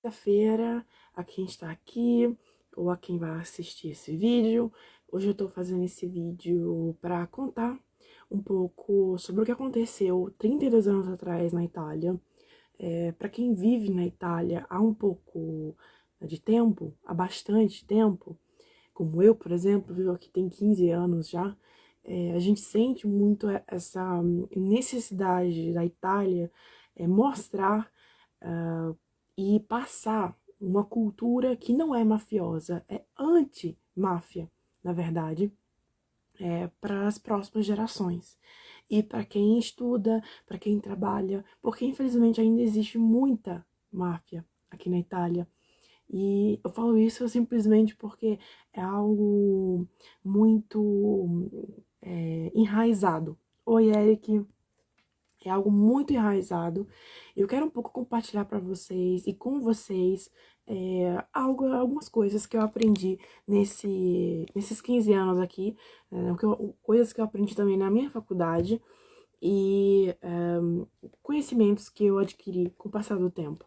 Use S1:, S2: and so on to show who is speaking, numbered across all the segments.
S1: Quinta-feira, a quem está aqui ou a quem vai assistir esse vídeo. Hoje eu tô fazendo esse vídeo para contar um pouco sobre o que aconteceu 32 anos atrás na Itália. Para quem vive na Itália há um pouco de tempo, há bastante tempo, como eu, por exemplo, vivo aqui tem 15 anos já, a gente sente muito essa necessidade da Itália mostrar e passar uma cultura que não é mafiosa, é anti-máfia, na verdade, para as próximas gerações. E para quem estuda, para quem trabalha, porque infelizmente ainda existe muita máfia aqui na Itália. E eu falo isso simplesmente porque é algo muito enraizado. Oi, Eric. É algo muito enraizado. Eu quero um pouco compartilhar para vocês e com vocês algumas coisas que eu aprendi nesses 15 anos aqui, coisas que eu aprendi também na minha faculdade e conhecimentos que eu adquiri com o passar do tempo.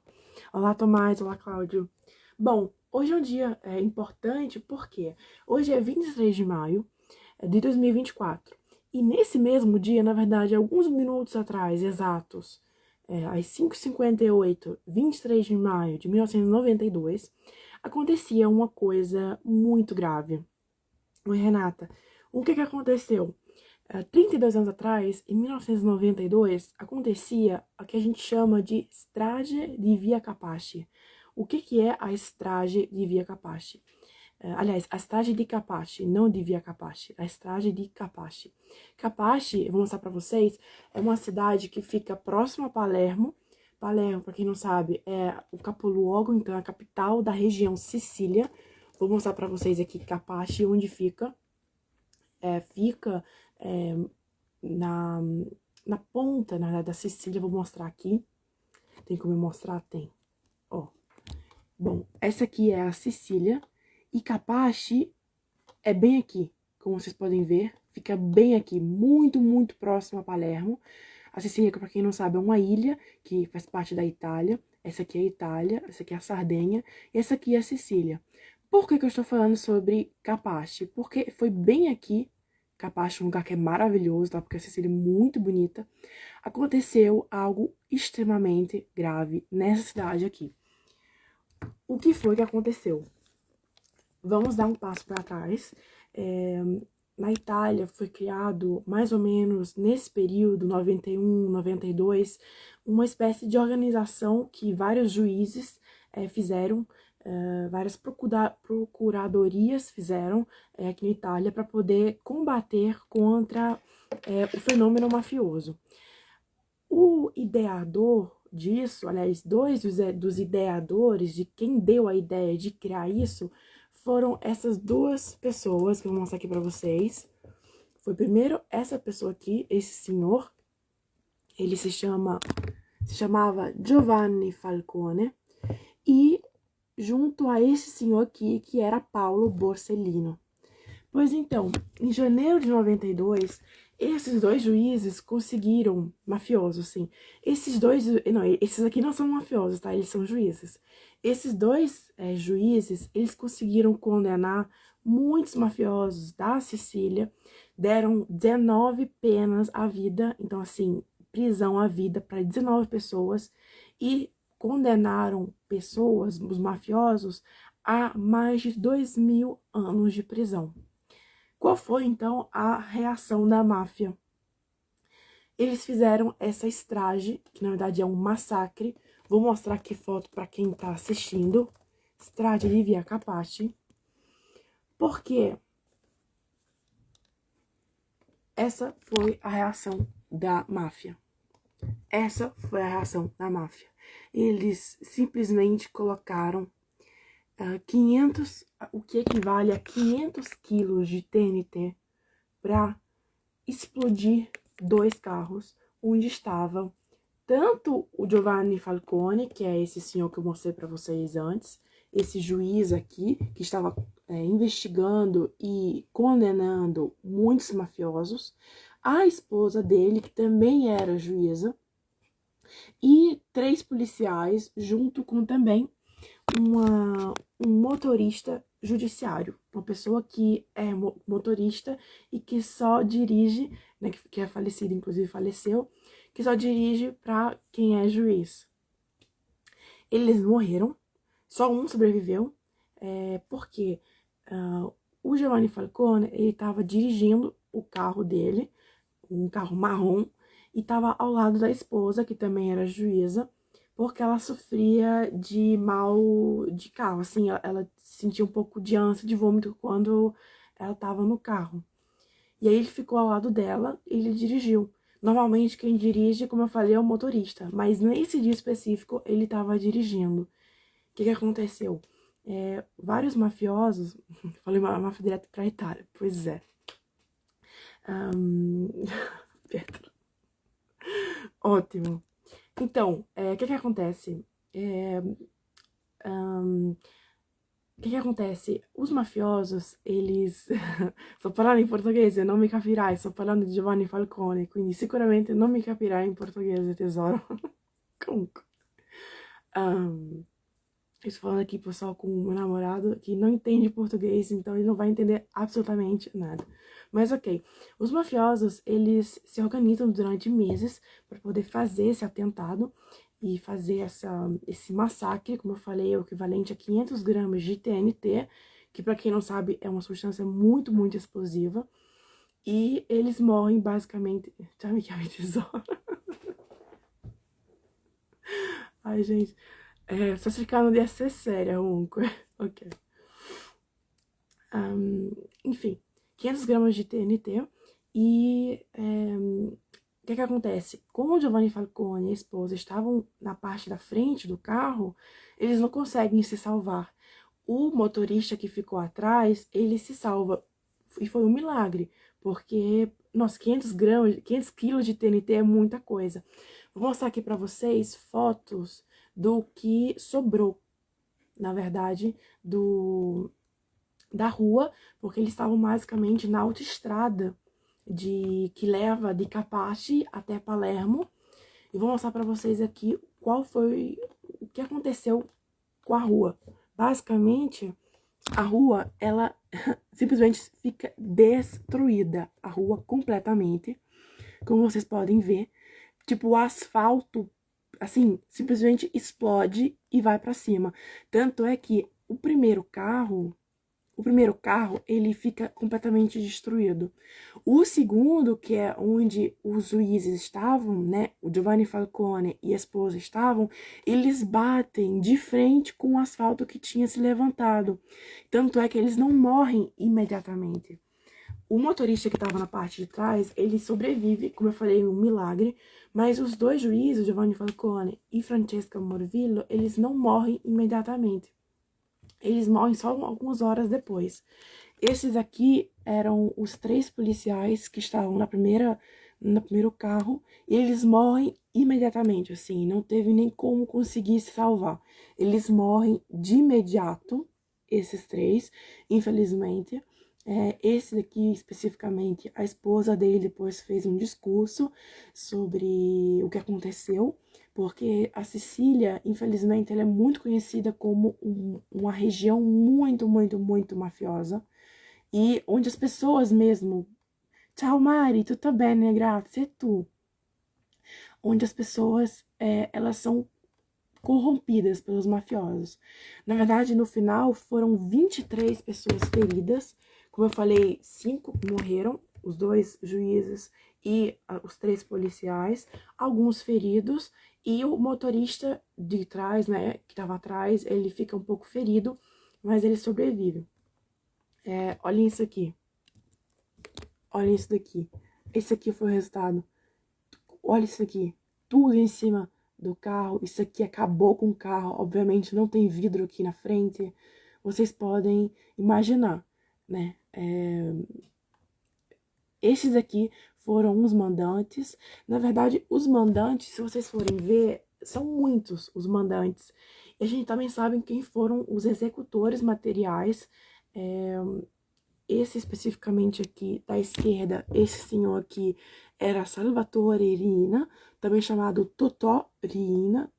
S1: Olá, Tomás. Olá, Cláudio. Bom, hoje é um dia importante porque hoje é 23 de maio de 2024. E nesse mesmo dia, na verdade, alguns minutos atrás, exatos, às 5h58, 23 de maio de 1992, acontecia uma coisa muito grave. Oi, Renata. O que aconteceu? 32 anos atrás, em 1992, acontecia o que a gente chama de Strage di Via Capaci. O que é a Strage di Via Capaci? Aliás, a Strage di Capaci, não de Via Capaci, a Strage di Capaci. Capaci, eu vou mostrar pra vocês, é uma cidade que fica próxima a Palermo. Palermo, pra quem não sabe, é o capoluogo, então é a capital da região Sicília. Vou mostrar pra vocês aqui Capaci, onde fica. Fica na ponta, na verdade, da Sicília. Vou mostrar aqui. Tem como eu mostrar? Tem. Ó. Bom, essa aqui é a Sicília. E Capaci é bem aqui, como vocês podem ver, fica bem aqui, muito, muito próximo a Palermo. A Sicília, para quem não sabe, é uma ilha que faz parte da Itália. Essa aqui é a Itália, essa aqui é a Sardenha, e essa aqui é a Sicília. Por que eu estou falando sobre Capaci? Porque foi bem aqui, Capaci, um lugar que é maravilhoso, tá? Porque a Sicília é muito bonita. Aconteceu algo extremamente grave nessa cidade aqui. O que foi que aconteceu? Vamos dar um passo para trás. Na Itália foi criado, mais ou menos nesse período, 91, 92, uma espécie de organização que vários juízes fizeram, várias procuradorias fizeram aqui na Itália para poder combater contra o fenômeno mafioso. O ideador disso, aliás, dois dos ideadores, de quem deu a ideia de criar isso, foram essas duas pessoas que eu vou mostrar aqui pra vocês. Foi primeiro essa pessoa aqui, esse senhor, ele se chamava Giovanni Falcone, e junto a esse senhor aqui, que era Paulo Borsellino. Pois então, em janeiro de 92, esses dois juízes conseguiram, mafiosos, sim, esses aqui não são mafiosos, tá? Eles são juízes. Esses dois juízes, eles conseguiram condenar muitos mafiosos da Sicília, deram 19 penas à vida, então assim, prisão à vida para 19 pessoas, e condenaram pessoas, os mafiosos, a mais de 2.000 anos de prisão. Qual foi, então, a reação da máfia? Eles fizeram essa strage, que na verdade é um massacre. Vou mostrar aqui foto para quem está assistindo. Strage di Via Capaci. Porque essa foi a reação da máfia. Essa foi a reação da máfia. Eles simplesmente colocaram 500, o que equivale a 500 quilos de TNT para explodir dois carros onde estavam tanto o Giovanni Falcone, que é esse senhor que eu mostrei para vocês antes, esse juiz aqui que estava investigando e condenando muitos mafiosos, a esposa dele, que também era juíza, e 3 policiais, junto com também um motorista judiciário, uma pessoa que é motorista e que só dirige, né, que é falecido, inclusive faleceu, que só dirige para quem é juiz. Eles morreram, só um sobreviveu, porque o Giovanni Falcone, ele estava dirigindo o carro dele, um carro marrom, e estava ao lado da esposa, que também era juíza, porque ela sofria de mal de carro, assim, ela sentia um pouco de ânsia de vômito quando ela estava no carro. E aí ele ficou ao lado dela e ele dirigiu. Normalmente quem dirige, como eu falei, é o motorista, mas nesse dia específico ele estava dirigindo. O que aconteceu? Vários mafiosos, falei máfia direto pra Itália, pois é. Pedro. Ótimo. Então, o que acontece? O que acontece? Os mafiosos, eles... Sto parlando in portoghese, non mi capirai, sto parlando di Giovanni Falcone, quindi sicuramente non mi capirai in portoghese, tesoro. Comunque. Eu estou falando aqui, pessoal, com o meu namorado, que não entende português, então ele não vai entender absolutamente nada. Mas ok, os mafiosos, eles se organizam durante meses para poder fazer esse atentado e fazer esse massacre, como eu falei, é o equivalente a 500 gramas de TNT, que para quem não sabe é uma substância muito, muito explosiva. E eles morrem basicamente... Já me quer tesoura. Ai, gente... sto cercando di essere seria comunque, ok. Enfim, 500 gramas de TNT e o que acontece? Como o Giovanni Falcone e a esposa estavam na parte da frente do carro, eles não conseguem se salvar. O motorista que ficou atrás, ele se salva. E foi um milagre, porque, nossa, 500 quilos de TNT é muita coisa. Vou mostrar aqui pra vocês fotos do que sobrou, na verdade, da rua, porque eles estavam basicamente na autoestrada que leva de Capaci até Palermo. E vou mostrar para vocês aqui o que aconteceu com a rua. Basicamente, a rua, ela simplesmente fica destruída, a rua completamente, como vocês podem ver. Tipo, o asfalto, assim, simplesmente explode e vai para cima. Tanto é que o primeiro carro, ele fica completamente destruído. O segundo, que é onde os juízes estavam, né, o Giovanni Falcone e a esposa estavam, eles batem de frente com o asfalto que tinha se levantado. Tanto é que eles não morrem imediatamente. O motorista que estava na parte de trás, ele sobrevive, como eu falei, um milagre, mas os dois juízes, Giovanni Falcone e Francesca Morvillo, eles não morrem imediatamente. Eles morrem só algumas horas depois. Esses aqui eram os 3 policiais que estavam no primeiro carro, e eles morrem imediatamente, assim, não teve nem como conseguir se salvar. Eles morrem de imediato, esses 3, infelizmente. Esse daqui, especificamente, a esposa dele depois fez um discurso sobre o que aconteceu, porque a Sicília, infelizmente, ela é muito conhecida como uma região muito, muito, muito mafiosa, e onde as pessoas mesmo... Ciao Mari, tutto bene, grazie, e tu? Onde as pessoas, elas são corrompidas pelos mafiosos. Na verdade, no final, foram 23 pessoas feridas. Como eu falei, 5 morreram, os 2 juízes e os 3 policiais, alguns feridos, e o motorista de trás, né, que estava atrás, ele fica um pouco ferido, mas ele sobrevive. Olhem isso aqui. Olhem isso daqui. Esse aqui foi o resultado. Olha isso aqui. Tudo em cima do carro. Isso aqui acabou com o carro. Obviamente não tem vidro aqui na frente. Vocês podem imaginar, né? Esses aqui foram os mandantes. Na verdade, os mandantes, se vocês forem ver, são muitos os mandantes. E a gente também sabe quem foram os executores materiais esse especificamente aqui, da esquerda, esse senhor aqui era Salvatore Riina, também chamado Totò Riina,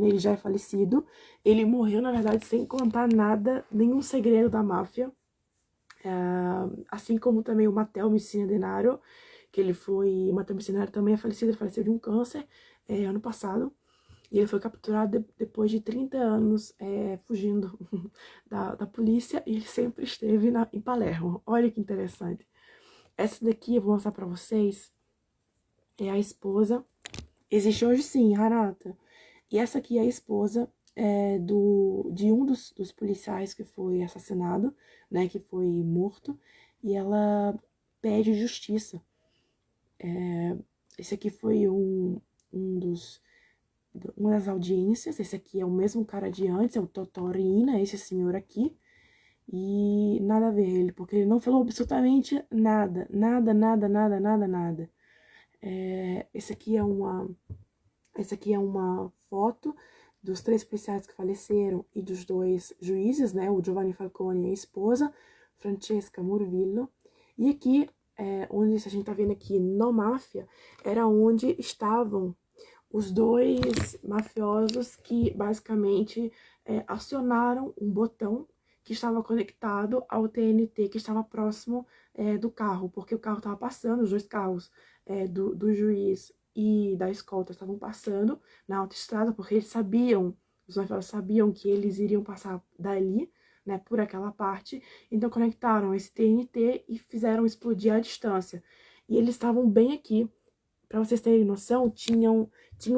S1: ele já é falecido. Ele morreu, na verdade, sem contar nada, nenhum segredo da máfia. Assim como também o Matteo Messina Denaro, que ele foi... O Matteo Messina Denaro também é falecido, ele faleceu de um câncer ano passado. E ele foi capturado depois de 30 anos fugindo da polícia, e ele sempre esteve em Palermo. Olha que interessante. Essa daqui eu vou mostrar pra vocês, é a esposa. Existe hoje sim, Renata. E essa aqui é a esposa de um dos policiais que foi assassinado, né, que foi morto, e ela pede justiça. Esse aqui foi uma das audiências. Esse aqui é o mesmo cara de antes, é o Totò Riina, esse senhor aqui. E nada a ver ele, porque ele não falou absolutamente nada, nada, nada, nada, nada, nada. Esse aqui é uma foto dos 3 policiais que faleceram e dos 2 juízes, né? O Giovanni Falcone e a esposa, Francesca Morvillo. E aqui, onde a gente tá vendo aqui no Máfia, era onde estavam os 2 mafiosos que basicamente acionaram um botão que estava conectado ao TNT, que estava próximo do carro, porque o carro estava passando, os 2 carros do juiz e da escolta estavam passando na autoestrada, porque eles sabiam, os mafiosos sabiam que eles iriam passar dali, né, por aquela parte, então conectaram esse TNT e fizeram explodir a distância. E eles estavam bem aqui. Para vocês terem noção, tinham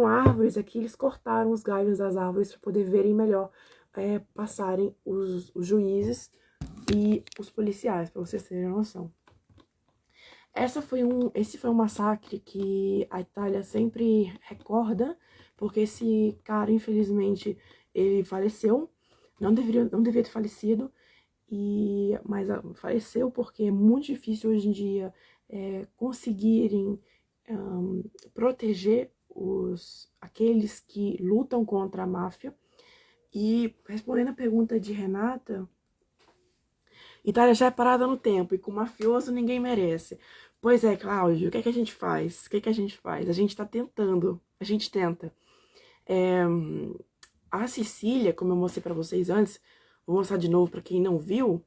S1: árvores aqui, eles cortaram os galhos das árvores para poder verem melhor, passarem os juízes e os policiais, para vocês terem noção. Esse foi um massacre que a Itália sempre recorda, porque esse cara, infelizmente, ele faleceu, não devia ter falecido, mas faleceu porque é muito difícil hoje em dia conseguirem proteger aqueles que lutam contra a máfia. E respondendo a pergunta de Renata, Itália já é parada no tempo e com mafioso ninguém merece. Pois é, Cláudio, o que é que a gente faz? O que é que a gente faz? A gente tá tentando, a gente tenta. A Sicília, como eu mostrei pra vocês antes, vou mostrar de novo pra quem não viu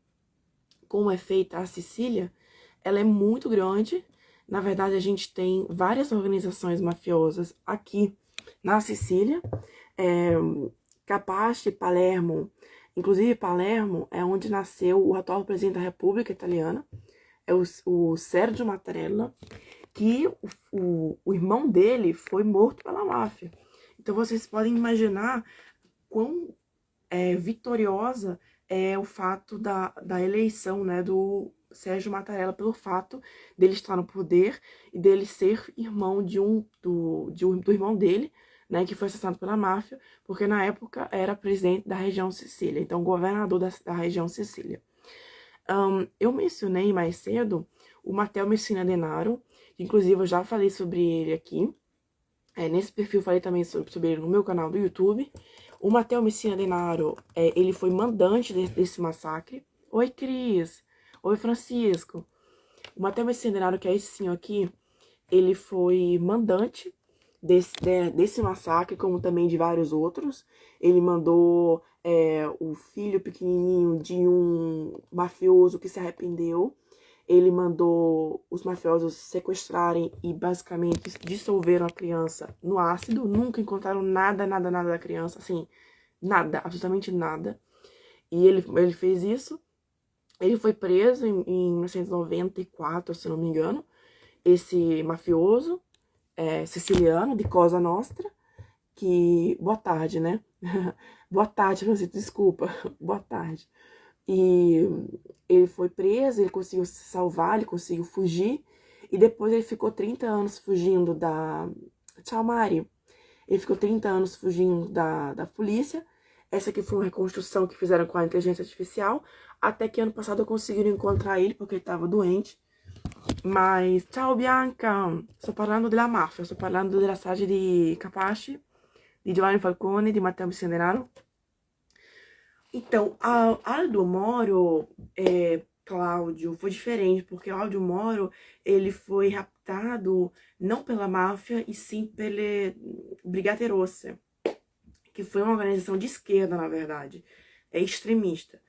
S1: como é feita a Sicília. Ela é muito grande. Na verdade, a gente tem várias organizações mafiosas aqui na Sicília. Capaci, Palermo. Inclusive, Palermo é onde nasceu o atual presidente da República Italiana. É o Sergio Mattarella, que o irmão dele foi morto pela máfia. Então, vocês podem imaginar quão vitoriosa é o fato da eleição, né, do Sérgio Mattarella, pelo fato dele estar no poder e dele ser irmão do irmão dele, né, que foi assassinado pela máfia, porque na época era presidente da região Sicília, então governador da região Sicília. Eu mencionei mais cedo o Matteo Messina Denaro, inclusive eu já falei sobre ele aqui. Nesse perfil eu falei também sobre ele no meu canal do YouTube. O Matteo Messina Denaro, ele foi mandante desse massacre. Oi, Cris. Oi, Francisco. O Matteo Messina Denaro, que é esse senhor aqui, ele foi mandante desse massacre, como também de vários outros. Ele mandou o filho pequenininho de um mafioso que se arrependeu. Ele mandou os mafiosos sequestrarem e basicamente dissolveram a criança no ácido. Nunca encontraram nada, nada, nada da criança, assim, nada, absolutamente nada. E ele fez isso. Ele foi preso em 1994, se não me engano. Esse mafioso siciliano, de Cosa Nostra, que... Boa tarde, né? Boa tarde, Francisco, desculpa. Boa tarde. E ele foi preso, ele conseguiu se salvar, ele conseguiu fugir. E depois ele ficou 30 anos fugindo da... Tchau, Mari. Ele ficou 30 anos fugindo da polícia. Essa aqui foi uma reconstrução que fizeram com a inteligência artificial. Até que ano passado eu consegui encontrar ele, porque ele estava doente. Mas, ciao Bianca, sto parlando della mafia, sto parlando della strage di Capaci, di Giovanni Falcone, di Matteo Messina Denaro. Então, Aldo Moro Cláudio foi diferente, porque o Cláudio Moro, ele foi raptado não pela máfia, e sim pela Brigate Rossa, que foi uma organização de esquerda, na verdade, é extremista.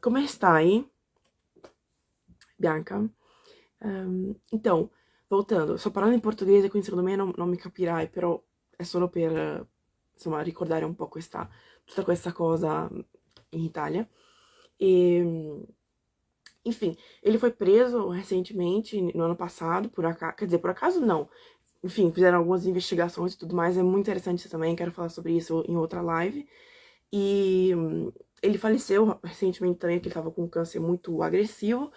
S1: Como está aí, Bianca? Então, voltando, sto parlando in portoghese, quindi secondo me non mi capirai, però è solo per, insomma, ricordare un po' tutta questa cosa in Italia. E, enfim, ele foi preso recentemente, no ano passado, por acaso, quer dizer, por acaso não. Enfim, fizeram algumas investigações e tudo mais, é muito interessante isso também, quero falar sobre isso em outra live. E ele faleceu recentemente também, porque ele estava com um câncer muito agressivo,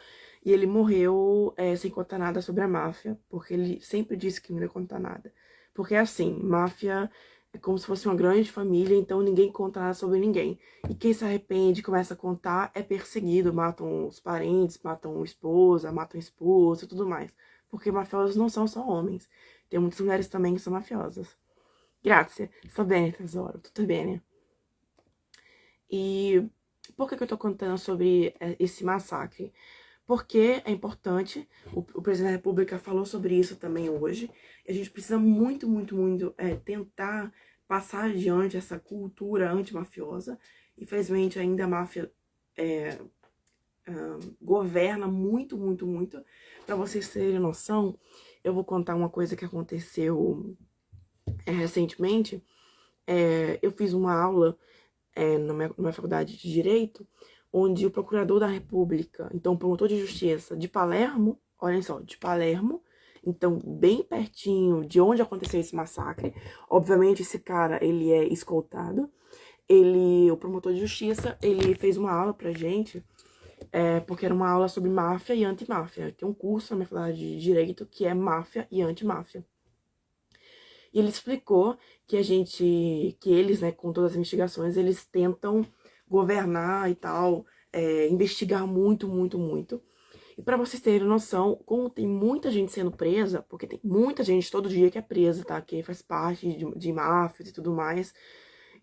S1: e ele morreu sem contar nada sobre a máfia, porque ele sempre disse que não ia contar nada. Porque assim, máfia é como se fosse uma grande família, então ninguém conta nada sobre ninguém. E quem se arrepende e começa a contar é perseguido, matam os parentes, matam a esposa, matam a esposa e tudo mais. Porque mafiosos não são só homens. Tem muitas mulheres também que são mafiosas. Grazie, sto bene tesoro, tutto bene. E por que eu tô contando sobre esse massacre? Porque é importante, o presidente da República falou sobre isso também hoje, e a gente precisa muito, muito, muito tentar passar adiante essa cultura antimafiosa. Infelizmente, ainda a máfia governa muito, muito, muito. Para vocês terem noção, eu vou contar uma coisa que aconteceu recentemente. Eu fiz uma aula numa faculdade de Direito, onde o procurador da República, então o promotor de justiça de Palermo, olhem só, de Palermo, então bem pertinho de onde aconteceu esse massacre. Obviamente esse cara, ele é escoltado. O promotor de justiça, ele fez uma aula pra gente, porque era uma aula sobre máfia e antimáfia. Tem um curso na minha faculdade de Direito que é máfia e antimáfia. E ele explicou que eles, né, com todas as investigações, eles tentam governar e tal, investigar muito, muito, muito. E para vocês terem noção, como tem muita gente sendo presa, porque tem muita gente todo dia que é presa, tá? Que faz parte de máfias e tudo mais,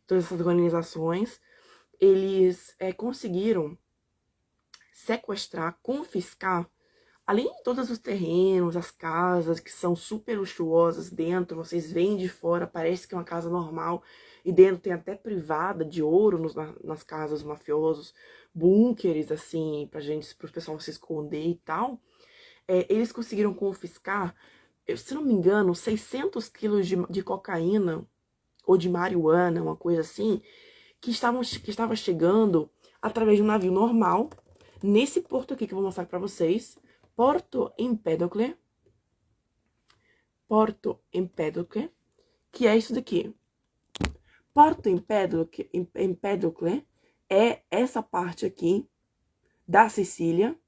S1: todas essas organizações, eles conseguiram sequestrar, confiscar, além de todos os terrenos, as casas que são super luxuosas dentro, vocês veem de fora, parece que é uma casa normal, e dentro tem até privada de ouro nas casas mafiosos, bunkers, assim, pro pessoal se esconder e tal. Eles conseguiram confiscar, se não me engano, 600 quilos de cocaína, ou de marihuana, uma coisa assim, que estava chegando através de um navio normal, nesse porto aqui que eu vou mostrar pra vocês, Porto Empedocle, que é isso daqui. Porto Empedocle é essa parte aqui da Sicília.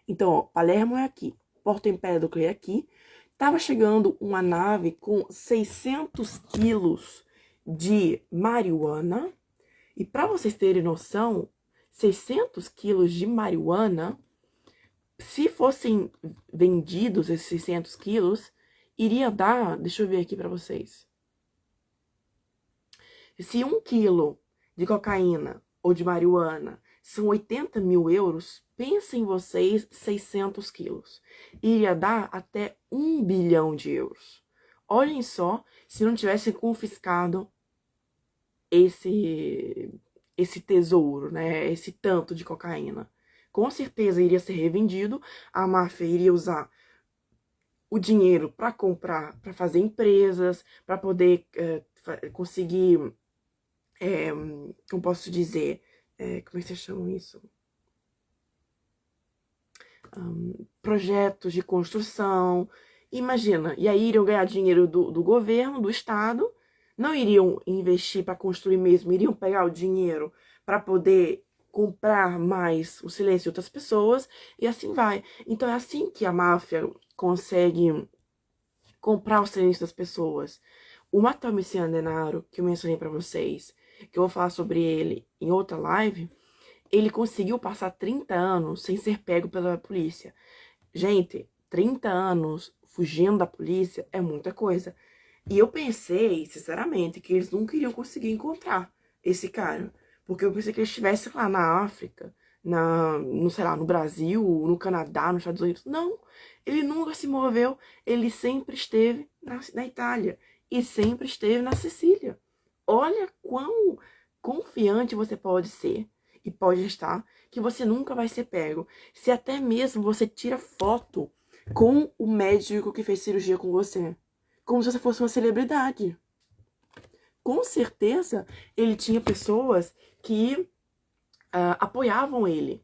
S1: Então, ó, Palermo é aqui, Porto Empedocle é aqui. Tava chegando uma nave com 600 quilos de marihuana. E para vocês terem noção, 600 quilos de marihuana, se fossem vendidos esses 600 quilos, iria dar, deixa eu ver aqui para vocês. Se 1 quilo de cocaína ou de marihuana são 80 mil euros, pensem vocês 600 quilos. Iria dar até 1 bilhão de euros. Olhem só, se não tivessem confiscado esse tesouro, né? Esse tanto de cocaína. Com certeza iria ser revendido, a máfia iria usar o dinheiro para comprar, para fazer empresas, para poder conseguir, como posso dizer, como é que se chama isso? Projetos de construção, imagina, e aí iriam ganhar dinheiro do governo, do Estado, não iriam investir para construir mesmo, iriam pegar o dinheiro para poder comprar mais o silêncio de outras pessoas, e assim vai. Então é assim que a máfia consegue comprar o silêncio das pessoas. O Matteo Messina Denaro, que eu mencionei para vocês, que eu vou falar sobre ele em outra live, ele conseguiu passar 30 anos sem ser pego pela polícia. Gente, 30 anos fugindo da polícia é muita coisa. E eu pensei, sinceramente, que eles nunca iriam conseguir encontrar esse cara. Porque eu pensei que ele estivesse lá na África, sei lá, no Brasil, no Canadá, nos Estados Unidos. Não, ele nunca se moveu, ele sempre esteve na Itália e sempre esteve na Sicília. Olha quão confiante você pode ser e pode estar que você nunca vai ser pego. Se até mesmo você tira foto com o médico que fez cirurgia com você, como se você fosse uma celebridade. Com certeza, ele tinha pessoas que apoiavam ele,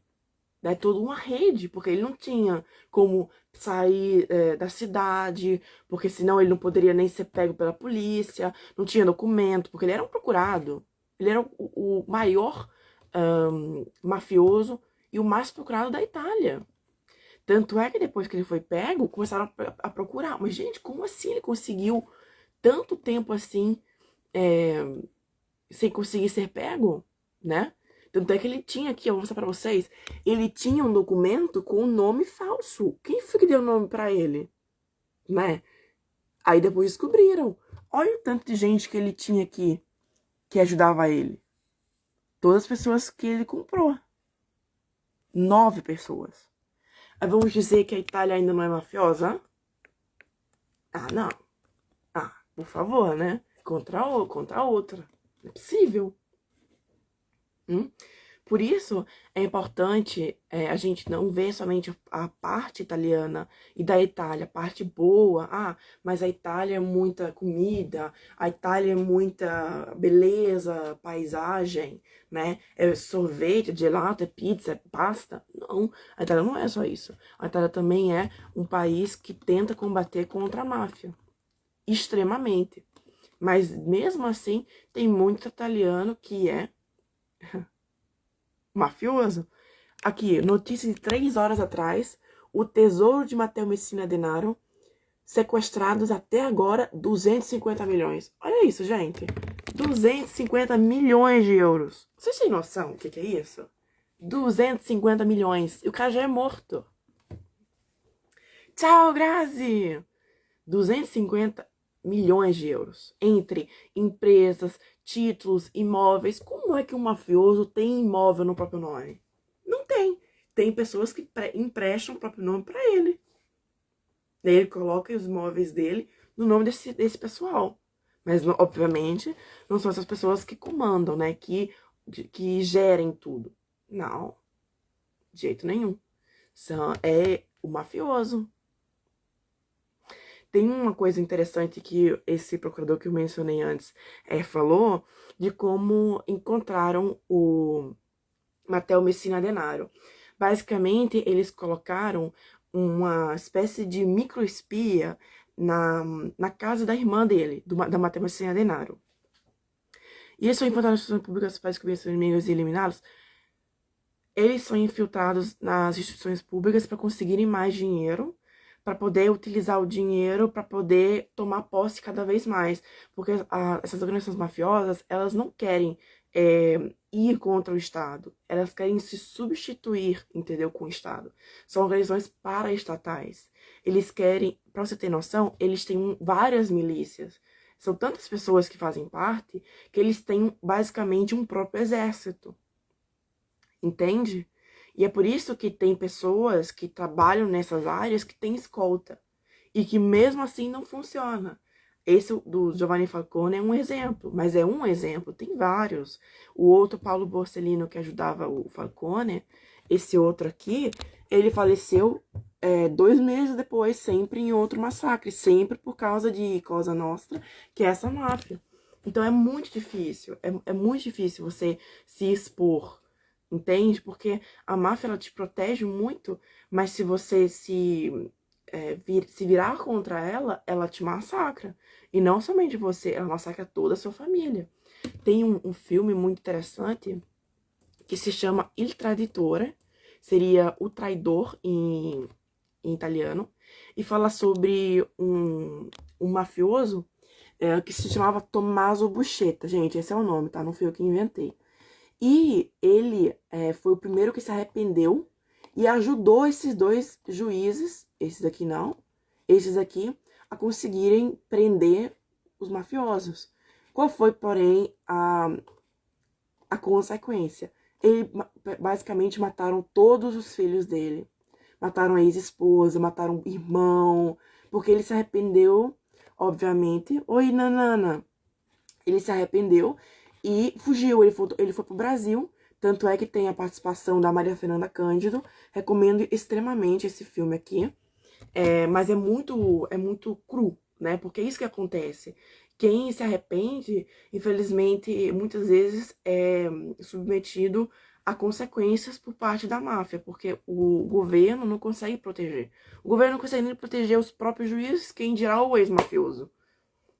S1: né? Toda uma rede, porque ele não tinha como sair da cidade, porque senão ele não poderia nem ser pego pela polícia, não tinha documento, porque ele era um procurado. Ele era o maior mafioso e o mais procurado da Itália. Tanto é que depois que ele foi pego, começaram a procurar. Mas, gente, como assim ele conseguiu tanto tempo assim sem conseguir ser pego, né? Tanto é que ele tinha aqui, eu vou mostrar pra vocês, ele tinha um documento com um nome falso. Quem foi que deu o nome pra ele? Né? Aí depois descobriram. Olha o tanto de gente que ele tinha aqui que ajudava ele. Todas as pessoas que ele comprou. 9 pessoas. Aí vamos dizer que a Itália ainda não é mafiosa? Ah, não. Ah, por favor, né? Contra outra. Não é possível. Por isso, é importante a gente não ver somente a parte italiana e da Itália, a parte boa. Ah, mas a Itália é muita comida, a Itália é muita beleza, paisagem, né? É sorvete, gelato, é pizza, é pasta. Não, a Itália não é só isso. A Itália também é um país que tenta combater contra a máfia, extremamente. Mas mesmo assim, tem muito italiano que é mafioso. Aqui, notícia de 3 horas atrás. O tesouro de Matteo Messina Denaro. Sequestrados até agora 250 milhões. Olha isso, gente. 250 milhões de euros. Vocês têm noção do que é isso? 250 milhões. E o cara já é morto. Tchau, Grazi! 250 milhões de euros. Entre empresas, títulos, imóveis. Como é que um mafioso tem imóvel no próprio nome? Não tem. Tem pessoas que emprestam o próprio nome para ele. Daí ele coloca os imóveis dele no nome desse pessoal. Mas, obviamente, não são essas pessoas que comandam, né? Que gerem tudo. Não. De jeito nenhum. É o mafioso. Tem uma coisa interessante que esse procurador que eu mencionei antes falou de como encontraram o Matteo Messina Denaro. Basicamente, eles colocaram uma espécie de microespia na casa da irmã dele, da Matteo Messina Denaro. E eles são infiltrados nas instituições públicas para descobrir seus inimigos e eliminá-los. Eles são infiltrados nas instituições públicas para conseguirem mais dinheiro, para poder utilizar o dinheiro, para poder tomar posse cada vez mais. Porque essas organizações mafiosas, elas não querem ir contra o Estado. Elas querem se substituir, entendeu, com o Estado. São organizações paraestatais. Eles querem, para você ter noção, eles têm várias milícias. São tantas pessoas que fazem parte que eles têm basicamente um próprio exército. Entende? E é por isso que tem pessoas que trabalham nessas áreas que têm escolta. E que mesmo assim não funciona. Esse do Giovanni Falcone é um exemplo, mas é um exemplo, tem vários. O outro, Paulo Borsellino, que ajudava o Falcone, esse outro aqui, ele faleceu 2 meses depois, sempre em outro massacre, sempre por causa de Cosa Nostra, que é essa máfia. Então é muito difícil, é muito difícil você se expor, entende? Porque a máfia, ela te protege muito, mas se você se virar contra ela, ela te massacra. E não somente você, ela massacra toda a sua família. Tem um filme muito interessante que se chama Il Traditore, seria o traidor em italiano, e fala sobre um mafioso que se chamava Tommaso Buscetta. Gente, esse é o nome, tá? Não fui eu que inventei. E ele foi o primeiro que se arrependeu e ajudou esses 2 juízes, esses aqui não, esses aqui, a conseguirem prender os mafiosos. Qual foi, porém, a consequência? Ele, basicamente, mataram todos os filhos dele. Mataram a ex-esposa, mataram o irmão, porque ele se arrependeu, obviamente. Oi, Nanana. Ele se arrependeu e fugiu. Ele foi pro Brasil. Tanto é que tem a participação da Maria Fernanda Cândido. Recomendo extremamente esse filme aqui. Mas é muito cru, né? Porque é isso que acontece. Quem se arrepende, infelizmente, muitas vezes é submetido a consequências por parte da máfia, porque o governo não consegue proteger. O governo não consegue nem proteger os próprios juízes, quem dirá o ex-mafioso.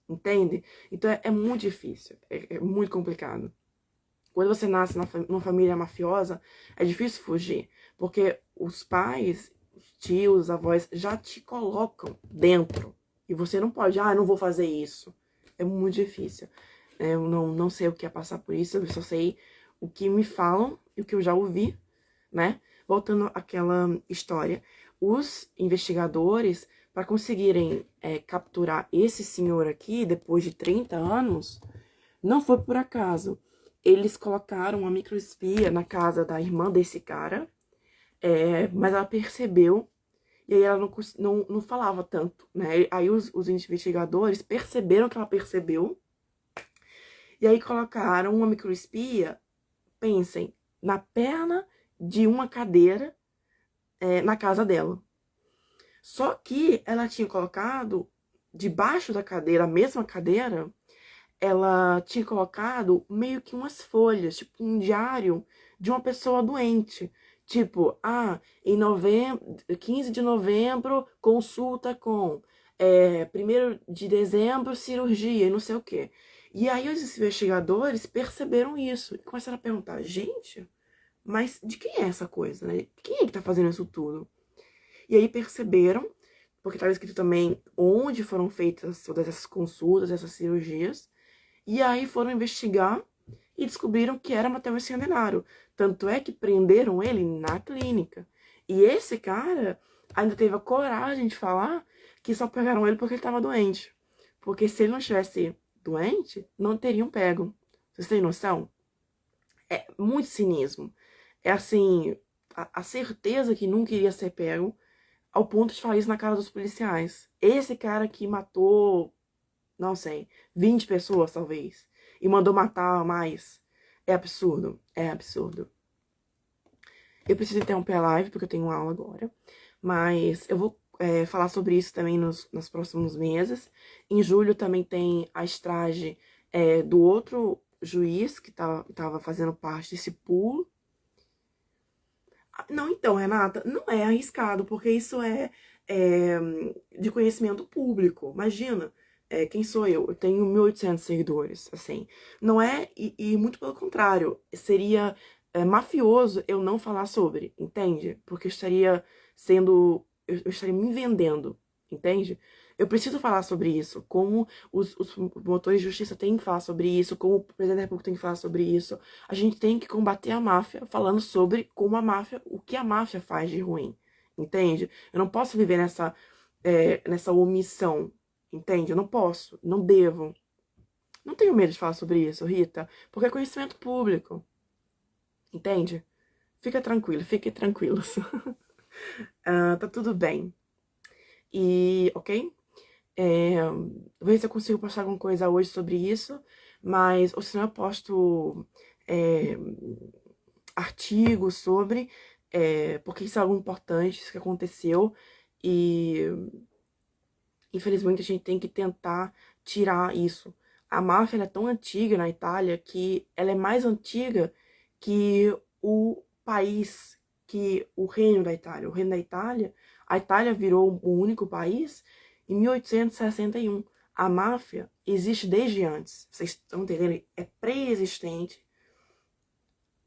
S1: Entende? Então é muito difícil, é muito complicado. Quando você nasce numa família mafiosa, é difícil fugir, porque os pais, os tios, os avós já te colocam dentro. E você não pode, não vou fazer isso. É muito difícil. Eu não sei o que é passar por isso, eu só sei o que me falam e o que eu já ouvi, né? Voltando àquela história, os investigadores, para conseguirem capturar esse senhor aqui, depois de 30 anos, não foi por acaso. Eles colocaram uma microespia na casa da irmã desse cara, mas ela percebeu, e aí ela não falava tanto, né? Aí os investigadores perceberam que ela percebeu, e aí colocaram uma microespia, pensem, na perna de uma cadeira na casa dela. Só que ela tinha colocado debaixo da cadeira, a mesma cadeira, ela tinha colocado meio que umas folhas, tipo um diário de uma pessoa doente. Tipo, em 15 de novembro, consulta com 1º de dezembro, cirurgia e não sei o quê. E aí os investigadores perceberam isso e começaram a perguntar, gente, mas de quem é essa coisa, né? Quem é que tá fazendo isso tudo? E aí perceberam, porque estava escrito também onde foram feitas todas essas consultas, essas cirurgias, e aí foram investigar e descobriram que era Matheus Centenário. Tanto é que prenderam ele na clínica. E esse cara ainda teve a coragem de falar que só pegaram ele porque ele estava doente. Porque se ele não estivesse doente, não teriam pego. Vocês têm noção? É muito cinismo. É assim, a certeza que nunca iria ser pego, ao ponto de falar isso na cara dos policiais. Esse cara que matou, não sei, 20 pessoas talvez, e mandou matar mais. É absurdo, é absurdo. Eu preciso interromper a live porque eu tenho aula agora, mas eu vou falar sobre isso também nos próximos meses. Em julho também tem a estrage do outro juiz que estava fazendo parte desse pool. Não, então, Renata, não é arriscado, porque isso é de conhecimento público. Imagina, quem sou eu? Eu tenho 1.800 seguidores, assim. Não é, e muito pelo contrário, seria mafioso eu não falar sobre, entende? Porque eu estaria me vendendo, entende? Eu preciso falar sobre isso, como os promotores de justiça têm que falar sobre isso, como o presidente da República tem que falar sobre isso. A gente tem que combater a máfia falando sobre como a máfia, o que a máfia faz de ruim, entende? Eu não posso viver nessa omissão, entende? Eu não posso, não devo. Não tenho medo de falar sobre isso, Rita, porque é conhecimento público, entende? Fica tranquilo, fiquem tranquilos. Tá tudo bem. E, ok? Vou ver se eu consigo postar alguma coisa hoje sobre isso, mas, ou senão eu posto artigos sobre, porque isso é algo importante, isso que aconteceu, e infelizmente a gente tem que tentar tirar isso. A máfia ela é tão antiga na Itália que ela é mais antiga que o país, que o reino da Itália. O reino da Itália, a Itália virou um único país em 1861. A máfia existe desde antes. Vocês estão entendendo? É pré-existente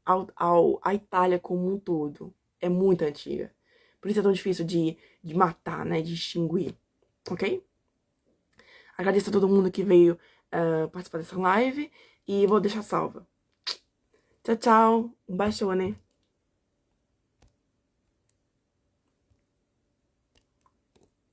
S1: à Itália como um todo. É muito antiga. Por isso é tão difícil de matar, né? De extinguir. Ok? Agradeço a todo mundo que veio participar dessa live e vou deixar salva. Tchau, tchau. Um baixone.